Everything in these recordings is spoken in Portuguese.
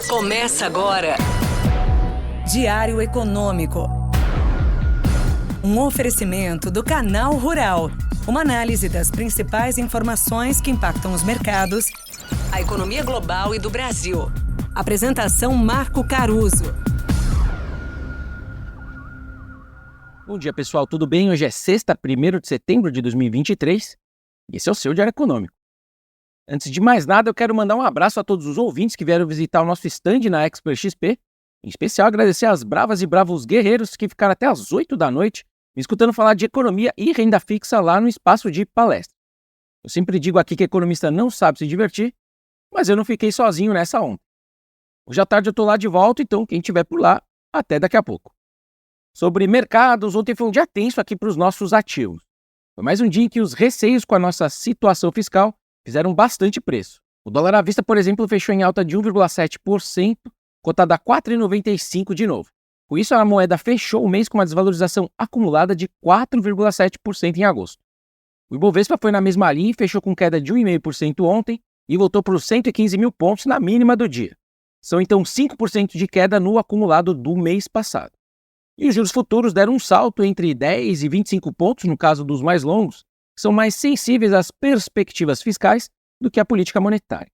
Começa agora. Diário Econômico. Um oferecimento do Canal Rural. Uma análise das principais informações que impactam os mercados, a economia global e do Brasil. Apresentação Marco Caruso. Bom dia, pessoal. Tudo bem? Hoje é sexta, 1º de setembro de 2023 e esse é o seu Diário Econômico. Antes de mais nada, eu quero mandar um abraço a todos os ouvintes que vieram visitar o nosso stand na Expo XP. Em especial, agradecer às bravas e bravos guerreiros que ficaram até às 8 da noite me escutando falar de economia e renda fixa lá no espaço de palestra. Eu sempre digo aqui que economista não sabe se divertir, mas eu não fiquei sozinho nessa onda. Hoje à tarde eu estou lá de volta, então quem estiver por lá, até daqui a pouco. Sobre mercados, ontem foi um dia tenso aqui para os nossos ativos. Foi mais um dia em que os receios com a nossa situação fiscal fizeram bastante preço. O dólar à vista, por exemplo, fechou em alta de 1,7%, cotada a 4,95 de novo. Com isso, a moeda fechou o mês com uma desvalorização acumulada de 4,7% em agosto. O Ibovespa foi na mesma linha e fechou com queda de 1,5% ontem e voltou para os 115 mil pontos na mínima do dia. São então 5% de queda no acumulado do mês passado. E os juros futuros deram um salto entre 10 e 25 pontos, no caso dos mais longos, que são mais sensíveis às perspectivas fiscais do que à política monetária.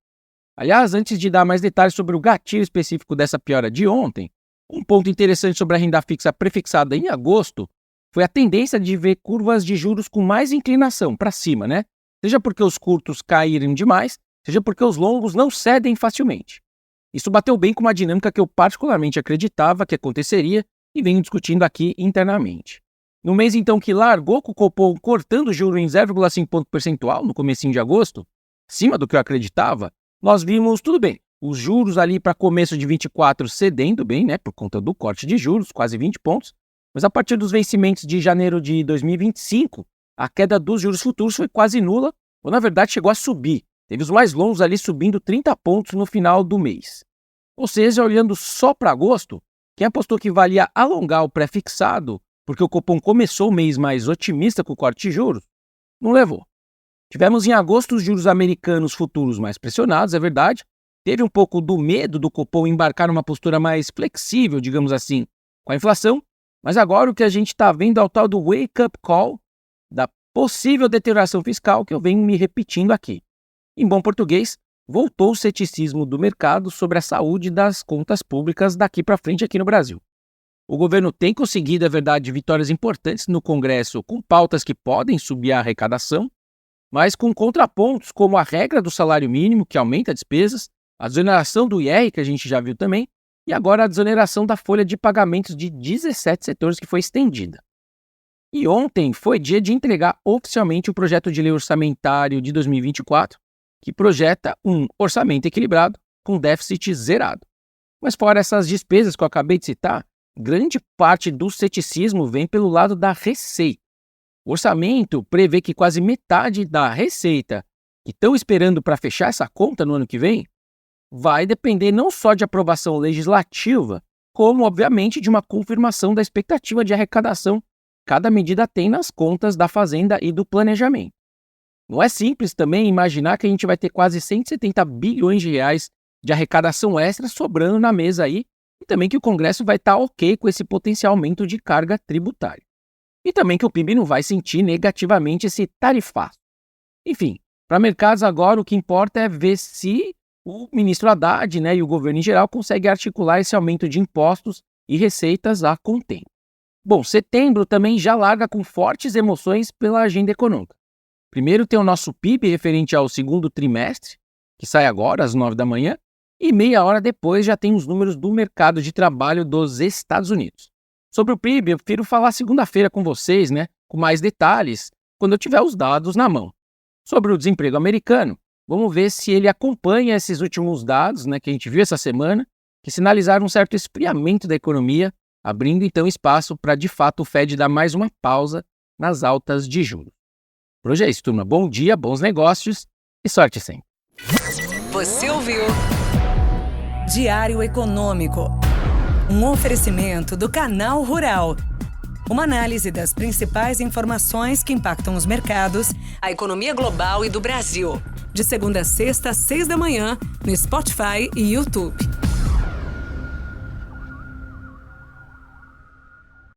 Aliás, antes de dar mais detalhes sobre o gatilho específico dessa piora de ontem, um ponto interessante sobre a renda fixa prefixada em agosto foi a tendência de ver curvas de juros com mais inclinação para cima, né? Seja porque os curtos caíram demais, seja porque os longos não cedem facilmente. Isso bateu bem com uma dinâmica que eu particularmente acreditava que aconteceria e venho discutindo aqui internamente. No mês, então, que largou com o Copom cortando o juro em 0,5 ponto percentual no comecinho de agosto, acima do que eu acreditava, nós vimos, tudo bem, os juros ali para começo de 24 cedendo bem, né, por conta do corte de juros, quase 20 pontos, mas a partir dos vencimentos de janeiro de 2025, a queda dos juros futuros foi quase nula, ou na verdade chegou a subir. Teve os mais longos ali subindo 30 pontos no final do mês. Ou seja, olhando só para agosto, quem apostou que valia alongar o pré-fixado, porque o Copom começou o mês mais otimista com o corte de juros, não levou. Tivemos em agosto os juros americanos futuros mais pressionados, é verdade. Teve um pouco do medo do Copom embarcar numa postura mais flexível, digamos assim, com a inflação, mas agora o que a gente está vendo é o tal do wake-up call da possível deterioração fiscal que eu venho me repetindo aqui. Em bom português, voltou o ceticismo do mercado sobre a saúde das contas públicas daqui para frente aqui no Brasil. O governo tem conseguido, é verdade, vitórias importantes no Congresso com pautas que podem subir a arrecadação, mas com contrapontos como a regra do salário mínimo, que aumenta despesas, a desoneração do IR, que a gente já viu também, e agora a desoneração da folha de pagamentos de 17 setores que foi estendida. E ontem foi dia de entregar oficialmente o projeto de lei orçamentário de 2024, que projeta um orçamento equilibrado com déficit zerado. Mas fora essas despesas que eu acabei de citar, grande parte do ceticismo vem pelo lado da receita. O orçamento prevê que quase metade da receita que estão esperando para fechar essa conta no ano que vem vai depender não só de aprovação legislativa, como, obviamente, de uma confirmação da expectativa de arrecadação que cada medida tem nas contas da Fazenda e do Planejamento. Não é simples também imaginar que a gente vai ter quase 170 bilhões de reais de arrecadação extra sobrando na mesa aí, e também que o Congresso vai estar ok com esse potencial aumento de carga tributária. E também que o PIB não vai sentir negativamente esse tarifaço. Enfim, para mercados agora o que importa é ver se o ministro Haddad, né, e o governo em geral conseguem articular esse aumento de impostos e receitas a contento. Bom, setembro também já larga com fortes emoções pela agenda econômica. Primeiro tem o nosso PIB referente ao segundo trimestre, que sai agora às 9 da manhã, e meia hora depois já tem os números do mercado de trabalho dos Estados Unidos. Sobre o PIB, eu prefiro falar segunda-feira com vocês, né, com mais detalhes, quando eu tiver os dados na mão. Sobre o desemprego americano, vamos ver se ele acompanha esses últimos dados, né, que a gente viu essa semana, que sinalizaram um certo esfriamento da economia, abrindo então espaço para, de fato, o Fed dar mais uma pausa nas altas de juros. Por hoje é isso, turma. Bom dia, bons negócios e sorte sempre. Você ouviu? Diário Econômico. Um oferecimento do Canal Rural. Uma análise das principais informações que impactam os mercados, A economia global e do Brasil. de segunda a sexta, às 6 da manhã, no Spotify e YouTube.